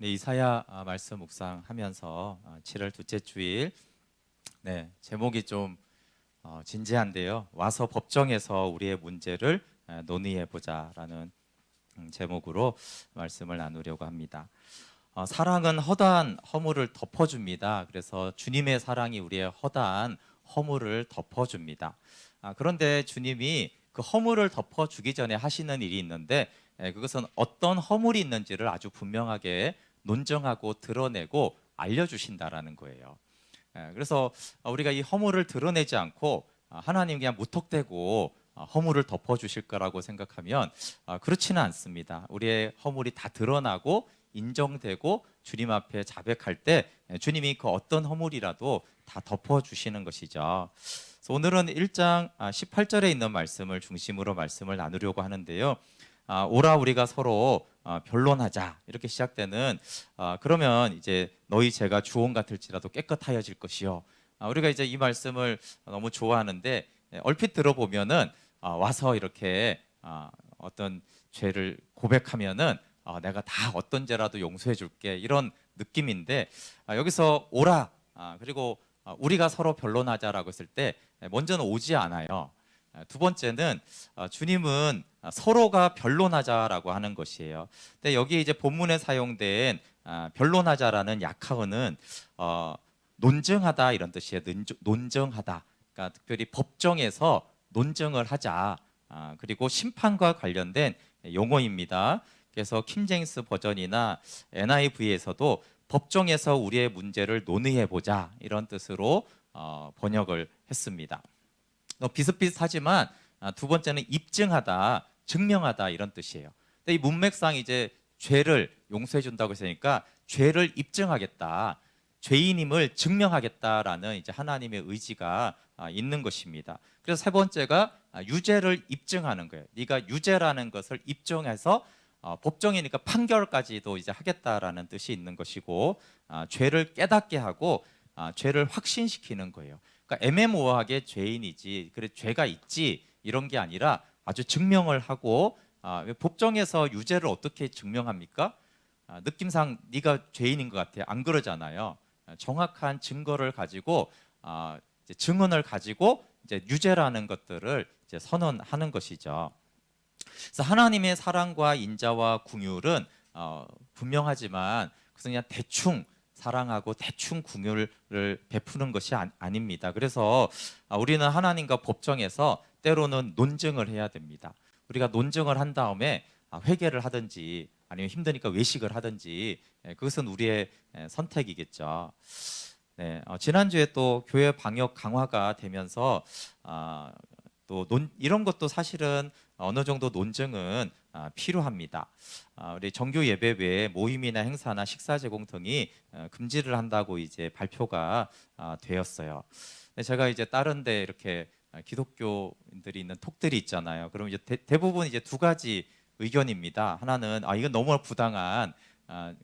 네, 이사야 말씀 묵상하면서 7월 둘째 주일 제목이 좀 진지한데요. 와서 법정에서 우리의 문제를 논의해 보자라는 제목으로 말씀을 나누려고 합니다. 사랑은 허다한 허물을 덮어줍니다. 그래서 주님의 사랑이 우리의 허다한 허물을 덮어줍니다. 그런데 주님이 그 허물을 덮어주기 전에 하시는 일이 있는데 그것은 어떤 허물이 있는지를 아주 분명하게 논정하고 드러내고 알려주신다라는 거예요. 그래서 우리가 이 허물을 드러내지 않고 하나님 그냥 무턱대고 허물을 덮어주실 거라고 생각하면 그렇지는 않습니다. 우리의 허물이 다 드러나고 인정되고 주님 앞에 자백할 때 주님이 그 어떤 허물이라도 다 덮어주시는 것이죠. 그래서 오늘은 1장 18절에 있는 말씀을 중심으로 말씀을 나누려고 하는데요. 오라 우리가 서로 변론하자 이렇게 시작되는 그러면 이제 너희 죄가 주홍 같을지라도 깨끗하여질 것이요. 우리가 이제 이 말씀을 너무 좋아하는데 얼핏 들어보면은 와서 이렇게 어떤 죄를 고백하면은 내가 다 어떤 죄라도 용서해 줄게 이런 느낌인데 여기서 오라 그리고 우리가 서로 변론하자라고 했을 때 먼저는 오지 않아요. 두 번째는 주님은 서로가 변론하자라고 하는 것이에요. 근데 여기 이제 본문에 사용된 변론하자라는 약하어는 논증하다 이런 뜻이에요. 논증하다. 그러니까 특별히 법정에서 논증을 하자. 그리고 심판과 관련된 용어입니다. 그래서 킹제임스 버전이나 NIV에서도 법정에서 우리의 문제를 논의해 보자 이런 뜻으로 번역을 했습니다. 비슷비슷하지만 두 번째는 입증하다, 증명하다 이런 뜻이에요. 근데 이 문맥상 이제 죄를 용서해 준다고 했으니까 죄를 입증하겠다, 죄인임을 증명하겠다라는 이제 하나님의 의지가 있는 것입니다. 그래서 세 번째가 유죄를 입증하는 거예요. 네가 유죄라는 것을 입증해서 법정이니까 판결까지도 이제 하겠다라는 뜻이 있는 것이고 죄를 깨닫게 하고 죄를 확신시키는 거예요. 그러니까 애매모호하게 죄인이지, 그래 죄가 있지 이런 게 아니라 아주 증명을 하고 법정에서 유죄를 어떻게 증명합니까? 느낌상 네가 죄인인 것 같아. 안 그러잖아요. 정확한 증거를 가지고 이제 증언을 가지고 이제 유죄라는 것들을 이제 선언하는 것이죠. 그래서 하나님의 사랑과 인자와 긍휼은 분명하지만 그것은 그냥 대충 사랑하고 대충 긍휼을 베푸는 것이 아닙니다. 그래서 우리는 하나님과 법정에서 때로는 논증을 해야 됩니다. 우리가 논증을 한 다음에 회개를 하든지 아니면 힘드니까 외식을 하든지 그것은 우리의 선택이겠죠. 네, 지난주에 또 교회 방역 강화가 되면서 또 이런 것도 사실은 어느 정도 논증은 필요합니다. 우리 정규 예배 외에 모임이나 행사나 식사 제공 등이 금지를 한다고 이제 발표가 되었어요. 제가 이제 다른데 이렇게 기독교인들이 있는 톡들이 있잖아요. 그럼 이제 대부분 이제 두 가지 의견입니다. 하나는 이건 너무 부당한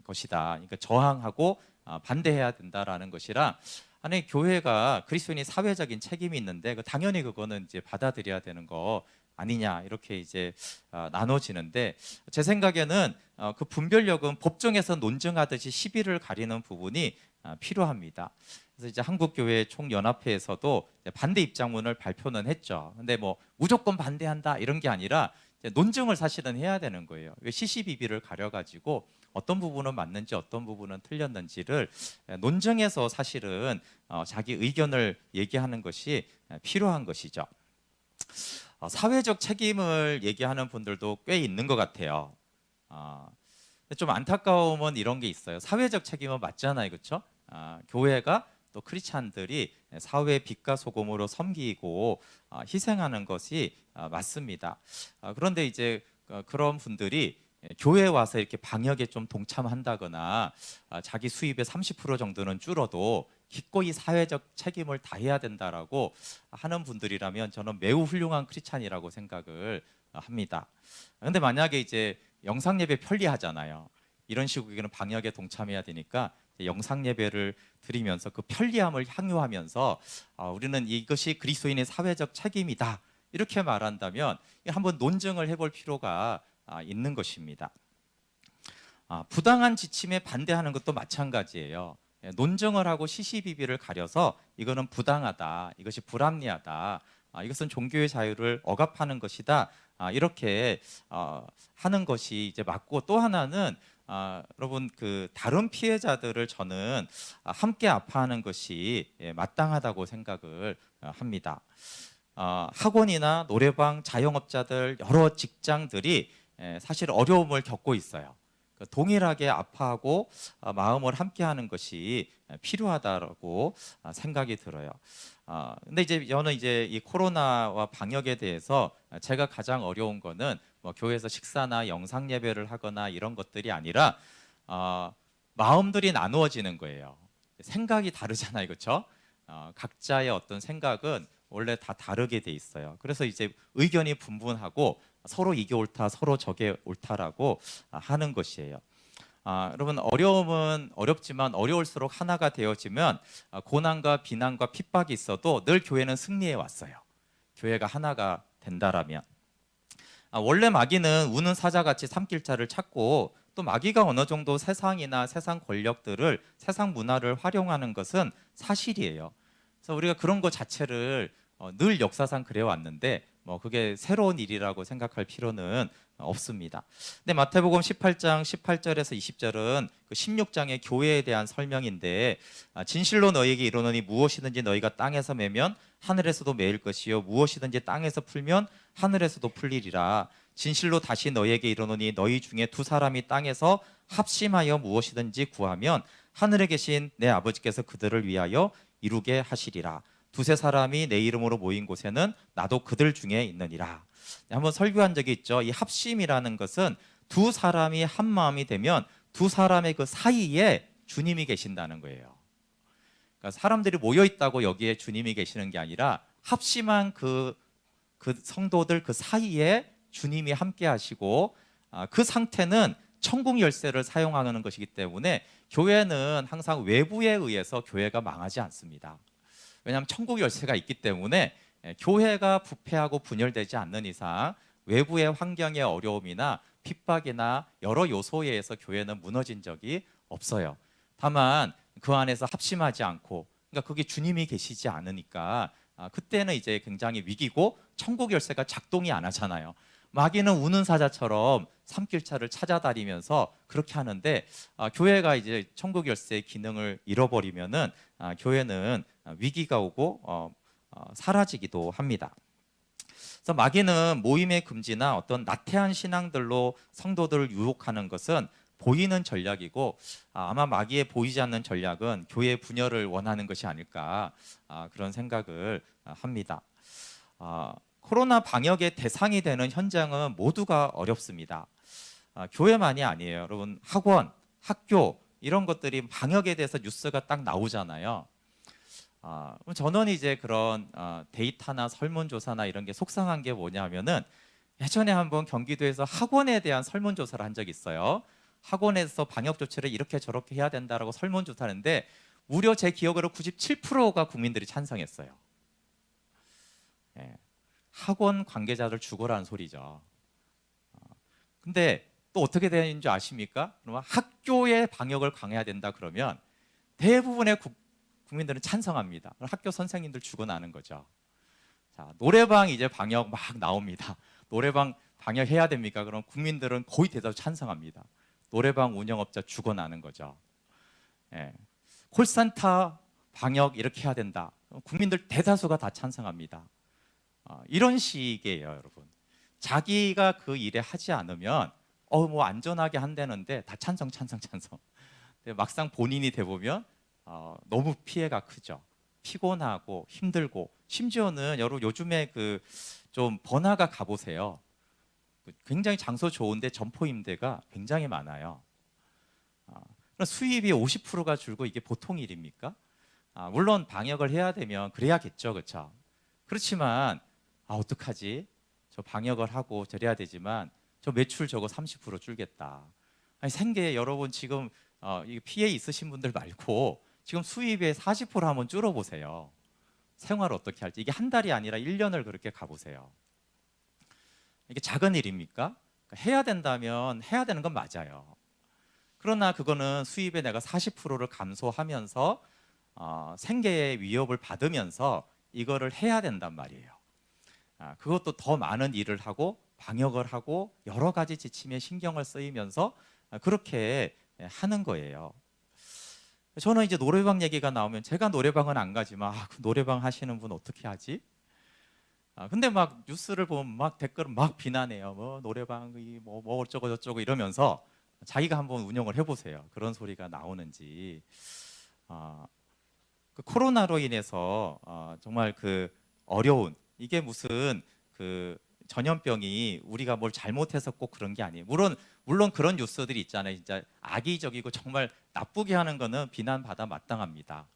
것이다. 그러니까 저항하고 반대해야 된다라는 것이랑 아니 교회가 그리스도인이 사회적인 책임이 있는데 당연히 그거는 이제 받아들여야 되는 거 아니냐 이렇게 이제 나눠지는데 제 생각에는 그 분별력은 법정에서 논증하듯이 시비를 가리는 부분이 필요합니다. 그래서 이제 한국교회 총연합회에서도 반대 입장문을 발표는 했죠. 근데 뭐 무조건 반대한다 이런 게 아니라 논증을 사실은 해야 되는 거예요. 시시비비를 가려가지고 어떤 부분은 맞는지 어떤 부분은 틀렸는지를 논증해서 사실은 자기 의견을 얘기하는 것이 필요한 것이죠. 사회적 책임을 얘기하는 분들도 꽤 있는 것 같아요. 좀 안타까움은 이런 게 있어요. 사회적 책임은 맞잖아요, 그렇죠? 교회가 또 크리스찬들이 사회의 빛과 소금으로 섬기고 희생하는 것이 맞습니다. 그런데 이제 그런 분들이 교회에 와서 이렇게 방역에 좀 동참한다거나 자기 수입의 30% 정도는 줄어도 기꺼이 사회적 책임을 다해야 된다라고 하는 분들이라면 저는 매우 훌륭한 크리스찬이라고 생각을 합니다. 그런데 만약에 이제 영상 예배 편리하잖아요. 이런 시국에는 방역에 동참해야 되니까 영상 예배를 드리면서 그 편리함을 향유하면서 우리는 이것이 그리스도인의 사회적 책임이다 이렇게 말한다면 한번 논증을 해볼 필요가 있는 것입니다. 부당한 지침에 반대하는 것도 마찬가지예요. 논증을 하고 시시비비를 가려서 이거는 부당하다, 이것이 불합리하다, 이것은 종교의 자유를 억압하는 것이다, 이렇게 하는 것이 이제 맞고, 또 하나는 여러분 그 다른 피해자들을 저는 함께 아파하는 것이 마땅하다고 생각을 합니다. 학원이나 노래방, 자영업자들, 여러 직장들이 사실 어려움을 겪고 있어요. 동일하게 아파하고 마음을 함께하는 것이 필요하다고 생각이 들어요. 근데 이제 저는 이제 이 코로나와 방역에 대해서 제가 가장 어려운 거는 뭐 교회에서 식사나 영상 예배를 하거나 이런 것들이 아니라 마음들이 나누어지는 거예요. 생각이 다르잖아요, 그렇죠? 각자의 어떤 생각은 원래 다 다르게 돼 있어요. 그래서 이제 의견이 분분하고 서로 이게 옳다, 서로 저게 옳다라고 하는 것이에요. 여러분 어려움은 어렵지만 어려울수록 하나가 되어지면 고난과 비난과 핍박이 있어도 늘 교회는 승리해 왔어요. 교회가 하나가 된다라면. 원래 마귀는 우는 사자같이 삼킬자를 찾고, 또 마귀가 어느 정도 세상이나 세상 권력들을, 세상 문화를 활용하는 것은 사실이에요. 그래서 우리가 그런 것 자체를 늘 역사상 그래 왔는데 뭐 그게 새로운 일이라고 생각할 필요는 없습니다. 근데 마태복음 18장 18절에서 20절은 그 16장의 교회에 대한 설명인데, 진실로 너희에게 이르노니 무엇이든지 너희가 땅에서 매면 하늘에서도 매일 것이요 무엇이든지 땅에서 풀면 하늘에서도 풀리리라. 진실로 다시 너희에게 이르노니 너희 중에 두 사람이 땅에서 합심하여 무엇이든지 구하면 하늘에 계신 내 아버지께서 그들을 위하여 이루게 하시리라. 두세 사람이 내 이름으로 모인 곳에는 나도 그들 중에 있느니라. 한번 설교한 적이 있죠. 이 합심이라는 것은 두 사람이 한 마음이 되면 두 사람의 그 사이에 주님이 계신다는 거예요. 그러니까 사람들이 모여 있다고 여기에 주님이 계시는 게 아니라 합심한 그 성도들 그 사이에 주님이 함께 하시고, 그 상태는 천국 열쇠를 사용하는 것이기 때문에 교회는 항상 외부에 의해서 교회가 망하지 않습니다. 왜냐하면 천국 열쇠가 있기 때문에 교회가 부패하고 분열되지 않는 이상 외부의 환경의 어려움이나 핍박이나 여러 요소에 의해서 교회는 무너진 적이 없어요. 다만 그 안에서 합심하지 않고, 그러니까 그게 주님이 계시지 않으니까 그때는 이제 굉장히 위기고 천국 열쇠가 작동이 안 하잖아요. 마귀는 우는 사자처럼 삼킬차를 찾아다니면서 그렇게 하는데, 교회가 이제 천국 열쇠의 기능을 잃어버리면은 교회는 위기가 오고 사라지기도 합니다. 그래서 마귀는 모임의 금지나 어떤 나태한 신앙들로 성도들을 유혹하는 것은 보이는 전략이고, 아마 마귀의 보이지 않는 전략은 교회 분열을 원하는 것이 아닐까, 그런 생각을 합니다. 코로나 방역의 대상이 되는 현장은 모두가 어렵습니다. 교회만이 아니에요. 여러분 학원, 학교 이런 것들이 방역에 대해서 뉴스가 딱 나오잖아요. 저는 이제 그런 데이터나 설문조사나 이런 게 속상한 게 뭐냐면은, 예전에 한번 경기도에서 학원에 대한 설문조사를 한 적이 있어요. 학원에서 방역 조치를 이렇게 저렇게 해야 된다라고 설문조사하는데 무려 제 기억으로 97%가 국민들이 찬성했어요. 학원 관계자들 죽어라는 소리죠. 근데 또 어떻게 되는 줄 아십니까? 그러면 학교의 방역을 강해야 된다 그러면 대부분의 국민들은 찬성합니다. 학교 선생님들 죽어나는 거죠. 자, 노래방 이제 방역 막 나옵니다. 노래방 방역해야 됩니까? 그럼 국민들은 거의 대다수 찬성합니다. 노래방 운영업자 죽어나는 거죠. 콜센터 방역 이렇게 해야 된다. 국민들 대다수가 다 찬성합니다. 이런 식이에요, 여러분. 자기가 그 일에 하지 않으면 뭐 안전하게 한다는데 다 찬성. 근데 막상 본인이 돼 보면 너무 피해가 크죠. 피곤하고 힘들고, 심지어는 여러분 요즘에 그 좀 번화가 가보세요. 굉장히 장소 좋은데 점포 임대가 굉장히 많아요. 수입이 50%가 줄고 이게 보통 일입니까? 물론 방역을 해야 되면 그래야겠죠, 그렇죠? 그렇지만 어떡하지? 저 방역을 하고 저래야 되지만 저 매출 저거 30% 줄겠다. 아니 생계 여러분 지금 피해 있으신 분들 말고 지금 수입의 40% 한번 줄여보세요. 생활 어떻게 할지. 이게 한 달이 아니라 1년을 그렇게 가보세요. 이게 작은 일입니까? 그러니까 해야 된다면 해야 되는 건 맞아요. 그러나 그거는 수입에 내가 40%를 감소하면서 생계의 위협을 받으면서 이거를 해야 된단 말이에요. 그것도 더 많은 일을 하고 방역을 하고 여러 가지 지침에 신경을 쓰이면서 그렇게 하는 거예요. 저는 이제 노래방 얘기가 나오면 제가 노래방은 안 가지만 그 노래방 하시는 분 어떻게 하지? 근데 막 뉴스를 보면 막 댓글을 막 비난해요. 뭐 노래방이 뭐 어쩌고 저쩌고 이러면서 자기가 한번 운영을 해보세요. 그런 소리가 나오는지. 아, 그 코로나로 인해서 정말 그 어려운 이게 무슨 그 전염병이 우리가 뭘 잘못해서 꼭 그런 게 아니에요. 물론 그런 뉴스들이 있잖아요. 진짜 악의적이고 정말 나쁘게 하는 거는 비난받아 마땅합니다.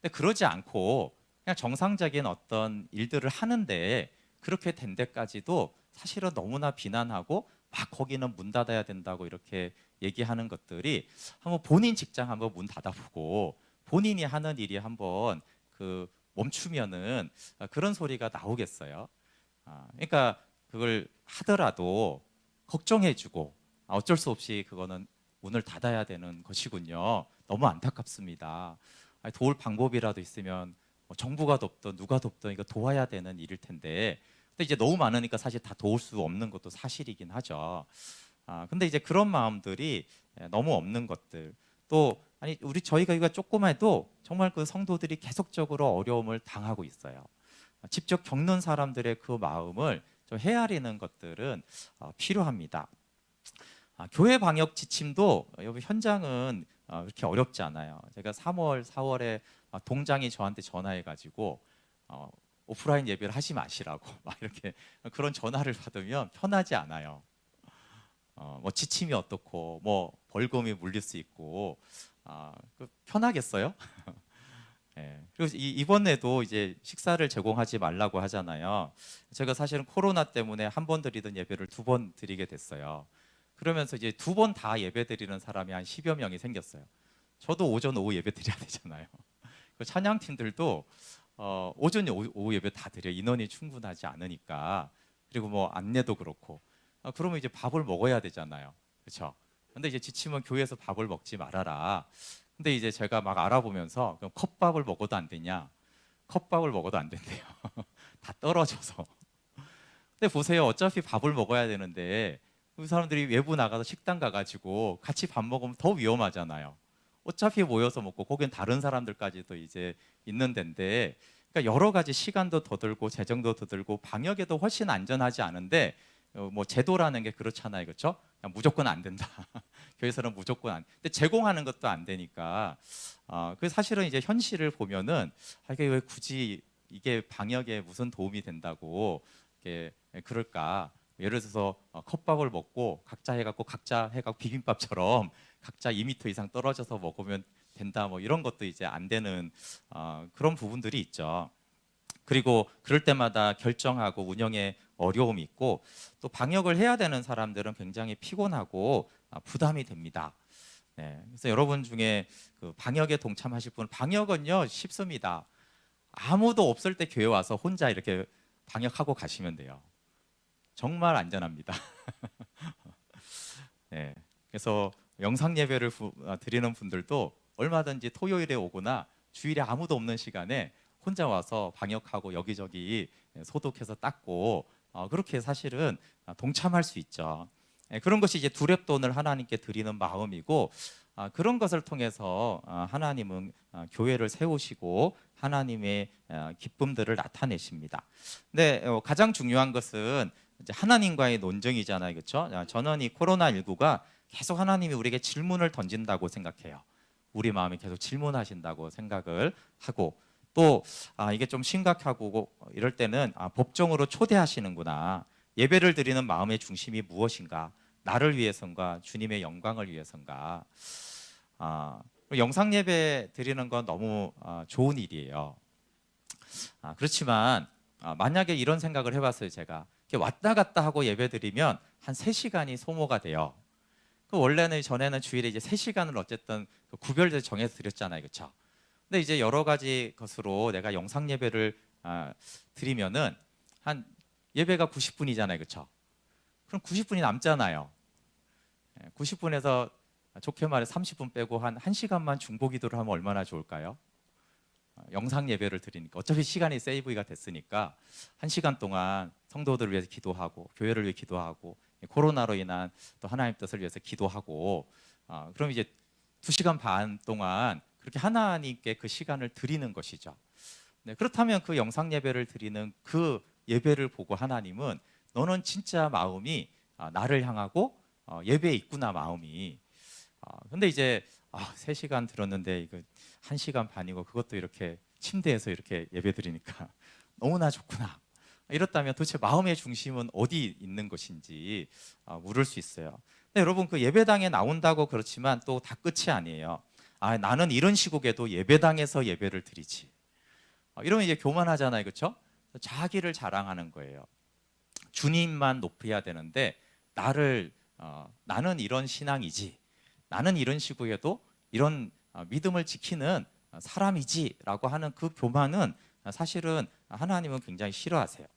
근데 그러지 않고 그냥 정상적인 어떤 일들을 하는데 그렇게 된 데까지도 사실은 너무나 비난하고 막 거기는 문 닫아야 된다고 이렇게 얘기하는 것들이 한번 본인 직장 한번 문 닫아보고 본인이 하는 일이 한번 그 멈추면은 그런 소리가 나오겠어요. 그러니까 그걸 하더라도 걱정해주고 어쩔 수 없이 그거는 문을 닫아야 되는 것이군요. 너무 안타깝습니다. 도울 방법이라도 있으면 정부가 돕든 누가 돕든 이거 도와야 되는 일일 텐데 근데 이제 너무 많으니까 사실 다 도울 수 없는 것도 사실이긴 하죠. 근데 이제 그런 마음들이 너무 없는 것들 또 아니 우리 저희가 이거 조금 해도 정말 그 성도들이 계속적으로 어려움을 당하고 있어요. 직접 겪는 사람들의 그 마음을 좀 헤아리는 것들은 필요합니다. 교회 방역 지침도 여기 현장은 그렇게 어렵지 않아요. 제가 3월, 4월에 동장이 저한테 전화해가지고 오프라인 예배를 하지 마시라고 막 이렇게 그런 전화를 받으면 편하지 않아요. 뭐 지침이 어떻고 뭐 벌금이 물릴 수 있고 편하겠어요? 예. 그리고 이번에도 이제 식사를 제공하지 말라고 하잖아요. 제가 사실은 코로나 때문에 한 번 드리던 예배를 2번 드리게 됐어요. 그러면서 이제 2번 다 예배 드리는 사람이 한 10여 명이 생겼어요. 저도 오전 오후 예배 드려야 되잖아요. 그 찬양팀들도 오전 오후 예배 다 드려 인원이 충분하지 않으니까 그리고 뭐 안내도 그렇고 그러면 이제 밥을 먹어야 되잖아요. 그렇죠? 근데 이제 지침은 교회에서 밥을 먹지 말아라. 근데 이제 제가 막 알아보면서 그럼 컵밥을 먹어도 안 되냐? 컵밥을 먹어도 안 된대요. 다 떨어져서. 근데 보세요. 어차피 밥을 먹어야 되는데 그 사람들이 외부 나가서 식당 가가지고 같이 밥 먹으면 더 위험하잖아요. 어차피 모여서 먹고 거긴 다른 사람들까지도 이제 있는 데인데 그러니까 여러 가지 시간도 더 들고 재정도 더 들고 방역에도 훨씬 안전하지 않은데 뭐 제도라는 게 그렇잖아요. 그렇죠? 무조건 안 된다. 교회에서는 무조건 안. 근데 제공하는 것도 안 되니까 그 사실은 이제 현실을 보면은 이게 왜 굳이 이게 방역에 무슨 도움이 된다고 이렇게 그럴까? 예를 들어서 컵밥을 먹고 각자 해갖고 비빔밥처럼 각자 2m 이상 떨어져서 먹으면 된다 뭐 이런 것도 이제 안 되는 그런 부분들이 있죠. 그리고 그럴 때마다 결정하고 운영에 어려움이 있고 또 방역을 해야 되는 사람들은 굉장히 피곤하고 부담이 됩니다. 네, 그래서 여러분 중에 그 방역에 동참하실 분 방역은요 쉽습니다. 아무도 없을 때 교회 와서 혼자 이렇게 방역하고 가시면 돼요. 정말 안전합니다. 네, 그래서 영상 예배를 드리는 분들도 얼마든지 토요일에 오거나 주일에 아무도 없는 시간에 혼자 와서 방역하고 여기저기 소독해서 닦고 그렇게 사실은 동참할 수 있죠. 그런 것이 이제 두렵돈을 하나님께 드리는 마음이고 그런 것을 통해서 하나님은 교회를 세우시고 하나님의 기쁨들을 나타내십니다. 근데 가장 중요한 것은 이제 하나님과의 논쟁이잖아요, 그렇죠? 저는 이 코로나19가 계속 하나님이 우리에게 질문을 던진다고 생각해요. 우리 마음이 계속 질문하신다고 생각을 하고 또 이게 좀 심각하고 이럴 때는 법정으로 초대하시는구나. 예배를 드리는 마음의 중심이 무엇인가? 나를 위해선가 주님의 영광을 위해선가? 영상 예배 드리는 건 너무 좋은 일이에요. 그렇지만 만약에 이런 생각을 해봤어요. 제가 이렇게 왔다 갔다 하고 예배 드리면 한 3시간이 소모가 돼요. 그 원래는 전에는 주일에 이제 3시간을 어쨌든 구별돼서 정해서 드렸잖아요, 그렇죠? 근데 이제 여러 가지 것으로 내가 영상 예배를 드리면은 한 예배가 90분이잖아요, 그렇죠? 그럼 90분이 남잖아요. 90분에서 좋게 말해 30분 빼고 한 1시간만 중보기도를 하면 얼마나 좋을까요? 영상 예배를 드리니까 어차피 시간이 세이브가 됐으니까 1시간 동안 성도들을 위해서 기도하고 교회를 위해 기도하고 코로나로 인한 또 하나님 뜻을 위해서 기도하고 그럼 이제 2시간 반 동안 그렇게 하나님께 그 시간을 드리는 것이죠. 네, 그렇다면 그 영상 예배를 드리는 그 예배를 보고 하나님은 너는 진짜 마음이 나를 향하고 예배에 있구나 마음이. 근데 이제 3시간 들었는데 이거 1시간 반이고 그것도 이렇게 침대에서 이렇게 예배 드리니까 너무나 좋구나. 이렇다면 도대체 마음의 중심은 어디 있는 것인지 물을 수 있어요. 근데 여러분 그 예배당에 나온다고 그렇지만 또 다 끝이 아니에요. 나는 이런 시국에도 예배당에서 예배를 드리지. 이러면 이제 교만하잖아요, 그렇죠? 자기를 자랑하는 거예요. 주님만 높여야 되는데 나는 이런 신앙이지. 나는 이런 시국에도 이런 믿음을 지키는 사람이지라고 하는 그 교만은 사실은 하나님은 굉장히 싫어하세요.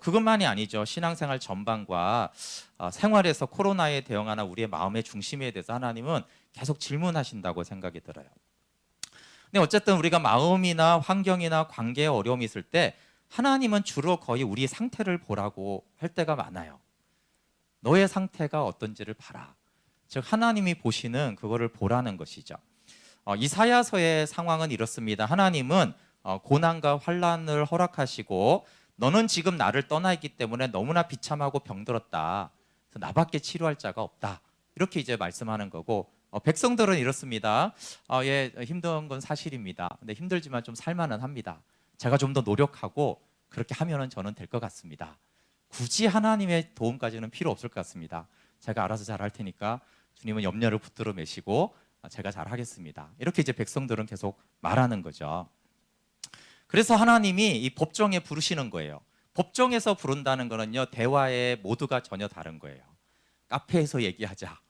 그것만이 아니죠. 신앙생활 전반과 생활에서 코로나에 대응하는 우리의 마음의 중심에 대해서 하나님은 계속 질문하신다고 생각이 들어요. 근데 어쨌든 우리가 마음이나 환경이나 관계에 어려움이 있을 때 하나님은 주로 거의 우리 상태를 보라고 할 때가 많아요. 너의 상태가 어떤지를 봐라. 즉 하나님이 보시는 그거를 보라는 것이죠. 이사야서의 상황은 이렇습니다. 하나님은 고난과 환난을 허락하시고 너는 지금 나를 떠나 있기 때문에 너무나 비참하고 병들었다. 그래서 나밖에 치료할 자가 없다. 이렇게 이제 말씀하는 거고 백성들은 이렇습니다. 예, 힘든 건 사실입니다. 근데 힘들지만 좀 살만은 합니다. 제가 좀 더 노력하고 그렇게 하면은 저는 될 것 같습니다. 굳이 하나님의 도움까지는 필요 없을 것 같습니다. 제가 알아서 잘 할 테니까 주님은 염려를 붙들어 매시고 제가 잘 하겠습니다. 이렇게 이제 백성들은 계속 말하는 거죠. 그래서 하나님이 이 법정에 부르시는 거예요. 법정에서 부른다는 거는요, 대화의 모두가 전혀 다른 거예요. 카페에서 얘기하자,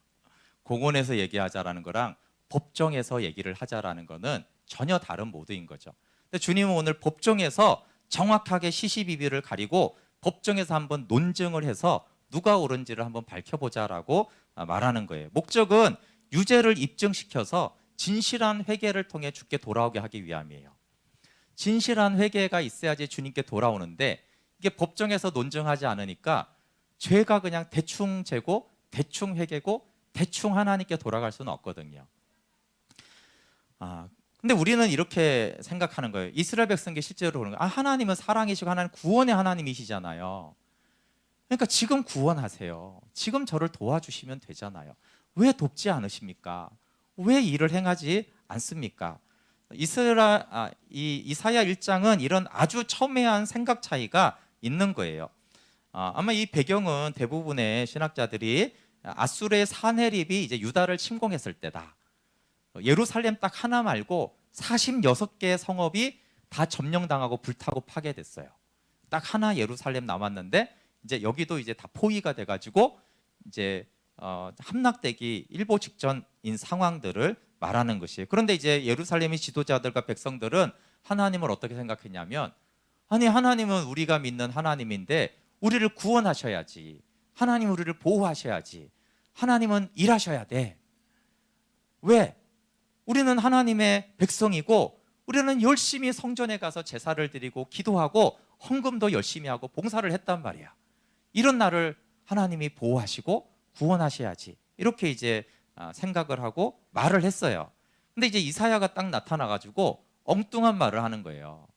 공원에서 얘기하자라는 거랑 법정에서 얘기를 하자라는 거는 전혀 다른 모드인 거죠. 근데 주님은 오늘 법정에서 정확하게 시시비비를 가리고 법정에서 한번 논증을 해서 누가 옳은지를 한번 밝혀보자라고 말하는 거예요. 목적은 유죄를 입증시켜서 진실한 회개를 통해 주께 돌아오게 하기 위함이에요. 진실한 회개가 있어야지 주님께 돌아오는데 이게 법정에서 논증하지 않으니까 죄가 그냥 대충 재고 대충 회개고 대충 하나님께 돌아갈 수는 없거든요. 근데 우리는 이렇게 생각하는 거예요. 이스라엘 백성께 실제로 그런 거예요. 하나님은 사랑이시고 하나님 구원의 하나님이시잖아요. 그러니까 지금 구원하세요. 지금 저를 도와주시면 되잖아요. 왜 돕지 않으십니까? 왜 일을 행하지 않습니까? 이사야 1장은 이런 아주 첨예한 생각 차이가 있는 거예요. 아마 이 배경은 대부분의 신학자들이 아수르의 사네립이 이제 유다를 침공했을 때다. 예루살렘 딱 하나 말고 46개의 성읍이 다 점령당하고 불타고 파괴됐어요. 딱 하나 예루살렘 남았는데 이제 여기도 이제 다 포위가 돼가지고 이제 함락되기 일보 직전인 상황들을 말하는 것이에요. 그런데 이제 예루살렘의 지도자들과 백성들은 하나님을 어떻게 생각했냐면, 아니 하나님은 우리가 믿는 하나님인데 우리를 구원하셔야지. 하나님 우리를 보호하셔야지. 하나님은 일하셔야 돼. 왜? 우리는 하나님의 백성이고 우리는 열심히 성전에 가서 제사를 드리고 기도하고 헌금도 열심히 하고 봉사를 했단 말이야. 이런 나를 하나님이 보호하시고 구원하셔야지. 이렇게 이제 생각을 하고 말을 했어요. 근데 이제 이사야가 딱 나타나가지고 엉뚱한 말을 하는 거예요.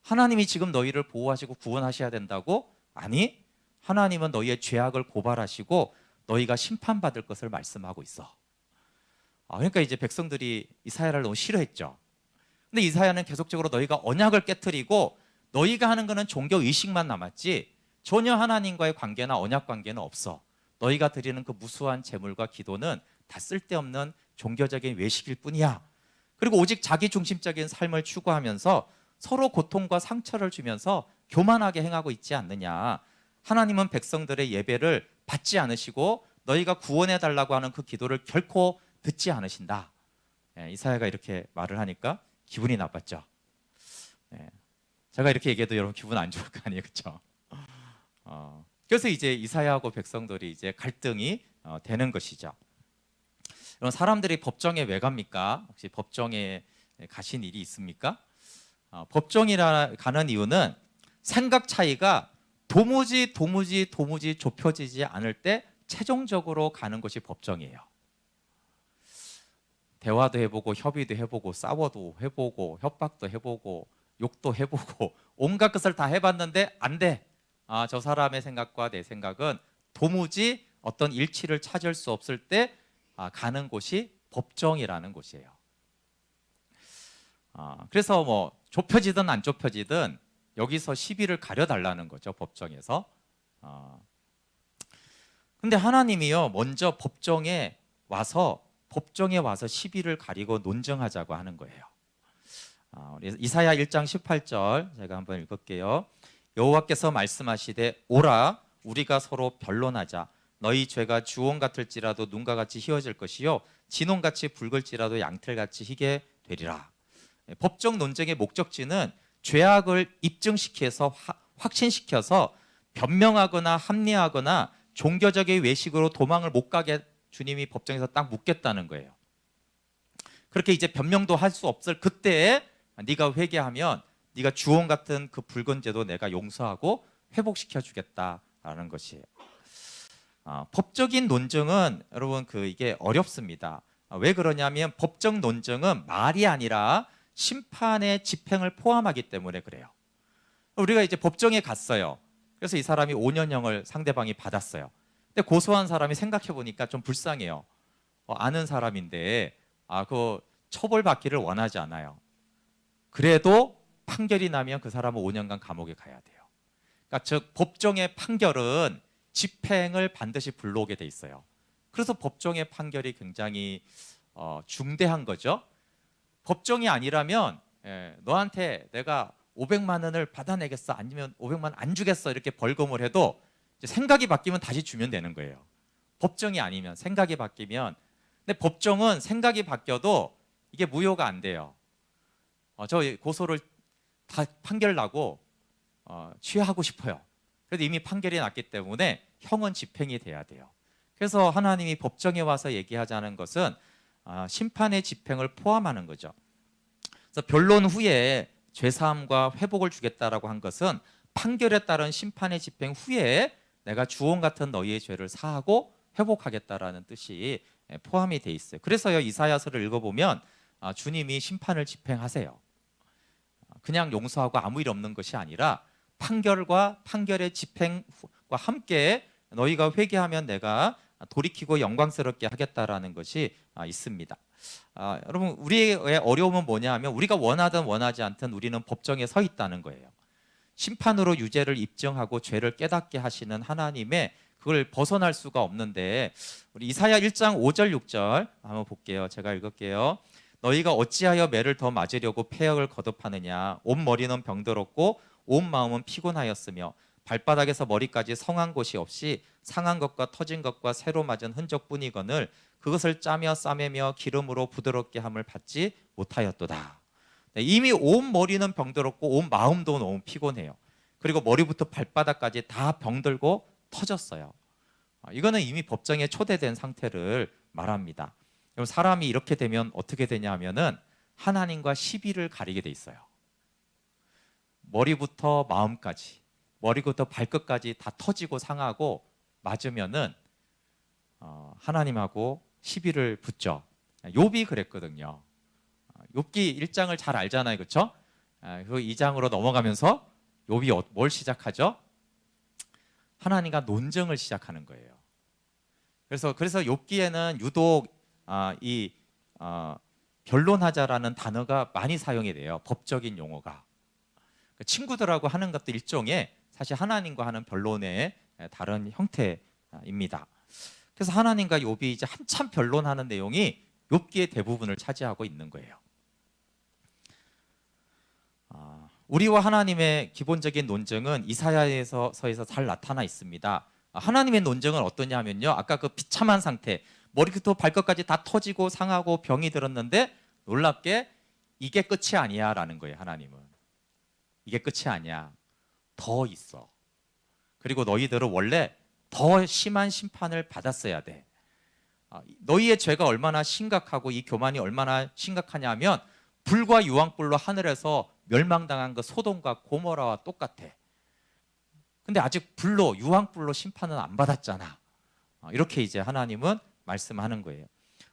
하나님이 지금 너희를 보호하시고 구원하셔야 된다고? 아니, 하나님은 너희의 죄악을 고발하시고 너희가 심판받을 것을 말씀하고 있어. 그러니까 이제 백성들이 이사야를 너무 싫어했죠. 근데 이사야는 계속적으로 너희가 언약을 깨트리고 너희가 하는 거는 종교 의식만 남았지 전혀 하나님과의 관계나 언약 관계는 없어. 너희가 드리는 그 무수한 제물과 기도는 다 쓸데없는 종교적인 외식일 뿐이야. 그리고 오직 자기 중심적인 삶을 추구하면서 서로 고통과 상처를 주면서 교만하게 행하고 있지 않느냐. 하나님은 백성들의 예배를 받지 않으시고 너희가 구원해 달라고 하는 그 기도를 결코 듣지 않으신다. 이사야가 이렇게 말을 하니까 기분이 나빴죠. 제가 이렇게 얘기해도 여러분 기분 안 좋을 거 아니에요, 그렇죠? 그래서 이제 이사야하고 백성들이 이제 갈등이 되는 것이죠. 이런 사람들이 법정에 왜 갑니까? 혹시 법정에 가신 일이 있습니까? 법정이라 가는 이유는 생각 차이가 도무지 좁혀지지 않을 때 최종적으로 가는 것이 법정이에요. 대화도 해보고 협의도 해보고 싸워도 해보고 협박도 해보고 욕도 해보고 온갖 것을 다 해봤는데 안 돼. 저 사람의 생각과 내 생각은 도무지 어떤 일치를 찾을 수 없을 때 가는 곳이 법정이라는 곳이에요. 그래서 뭐 좁혀지든 안 좁혀지든 여기서 시비를 가려달라는 거죠, 법정에서. 근데 하나님이요, 먼저 법정에 와서 시비를 가리고 논증하자고 하는 거예요. 우리 이사야 1장 18절 제가 한번 읽을게요. 여호와께서 말씀하시되 오라 우리가 서로 변론하자. 너희 죄가 주홍 같을지라도 눈과 같이 희어질 것이요 진홍같이 붉을지라도 양털같이 희게 되리라. 법정 논쟁의 목적지는 죄악을 입증시켜서 확신시켜서 변명하거나 합리화하거나 종교적인 외식으로 도망을 못 가게 주님이 법정에서 딱 묻겠다는 거예요. 그렇게 이제 변명도 할 수 없을 그때에 네가 회개하면 네가 주홍 같은 그 붉은 죄도 내가 용서하고 회복시켜 주겠다라는 것이에요. 법적인 논증은 여러분 이게 어렵습니다. 왜 그러냐면 법적 논증은 말이 아니라 심판의 집행을 포함하기 때문에 그래요. 우리가 이제 법정에 갔어요. 그래서 이 사람이 5년형을 상대방이 받았어요. 근데 고소한 사람이 생각해 보니까 좀 불쌍해요. 아는 사람인데 그 처벌받기를 원하지 않아요. 그래도 판결이 나면 그 사람은 5년간 감옥에 가야 돼요. 그러니까 즉 법정의 판결은 집행을 반드시 불러오게 돼 있어요. 그래서 법정의 판결이 굉장히 중대한 거죠. 법정이 아니라면 너한테 내가 500만 원을 받아내겠어 아니면 500만 원 안 주겠어 이렇게 벌금을 해도 이제 생각이 바뀌면 다시 주면 되는 거예요. 법정이 아니면 생각이 바뀌면. 근데 법정은 생각이 바뀌어도 이게 무효가 안 돼요. 저 고소를 다 판결 나고 취하하고 싶어요. 그래도 이미 판결이 났기 때문에 형은 집행이 돼야 돼요. 그래서 하나님이 법정에 와서 얘기하자는 것은 심판의 집행을 포함하는 거죠. 그래서 변론 후에 죄사함과 회복을 주겠다라고 한 것은 판결에 따른 심판의 집행 후에 내가 주홍 같은 너희의 죄를 사하고 회복하겠다라는 뜻이 포함이 돼 있어요. 그래서요 이사야서를 읽어보면 주님이 심판을 집행하세요. 그냥 용서하고 아무 일 없는 것이 아니라 판결과 판결의 집행과 함께 너희가 회개하면 내가 돌이키고 영광스럽게 하겠다라는 것이 있습니다. 여러분 우리의 어려움은 뭐냐 하면 우리가 원하든 원하지 않든 우리는 법정에 서 있다는 거예요. 심판으로 유죄를 입증하고 죄를 깨닫게 하시는 하나님의 그걸 벗어날 수가 없는데 우리 이사야 1장 5절 6절 한번 볼게요. 제가 읽을게요. 너희가 어찌하여 매를 더 맞으려고 패역을 거듭하느냐. 온 머리는 병들었고 온 마음은 피곤하였으며 발바닥에서 머리까지 성한 곳이 없이 상한 것과 터진 것과 새로 맞은 흔적뿐이거늘 그것을 짜며 싸매며 기름으로 부드럽게 함을 받지 못하였도다. 이미 온 머리는 병들었고 온 마음도 너무 피곤해요. 그리고 머리부터 발바닥까지 다 병들고 터졌어요. 이거는 이미 법정에 초대된 상태를 말합니다. 사람이 이렇게 되면 어떻게 되냐 하면은 하나님과 시비를 가리게 돼 있어요. 머리부터 마음까지, 머리부터 발끝까지 다 터지고 상하고 맞으면은 하나님하고 시비를 붙죠. 욥이 그랬거든요. 욥기 1장을 잘 알잖아요, 그렇죠? 그 2장으로 넘어가면서 욥이 뭘 시작하죠? 하나님과 논쟁을 시작하는 거예요. 그래서 욥기에는 유독 변론하자라는 단어가 많이 사용이 돼요. 법적인 용어가. 친구들하고 하는 것도 일종의 사실 하나님과 하는 변론의 다른 형태입니다. 그래서 하나님과 욥이 이제 한참 변론하는 내용이 욥기의 대부분을 차지하고 있는 거예요. 우리와 하나님의 기본적인 논쟁은 이사야서에서 잘 나타나 있습니다. 하나님의 논쟁은 어떠냐 하면요, 아까 그 비참한 상태, 머리부터 발끝까지 다 터지고 상하고 병이 들었는데 놀랍게 이게 끝이 아니야 라는 거예요. 하나님은 이게 끝이 아니야, 더 있어. 그리고 너희들은 원래 더 심한 심판을 받았어야 돼. 너희의 죄가 얼마나 심각하고 이 교만이 얼마나 심각하냐면 불과 유황불로 하늘에서 멸망당한 그 소돔과 고모라와 똑같아. 근데 아직 불로 유황불로 심판은 안 받았잖아. 이렇게 이제 하나님은 말씀하는 거예요.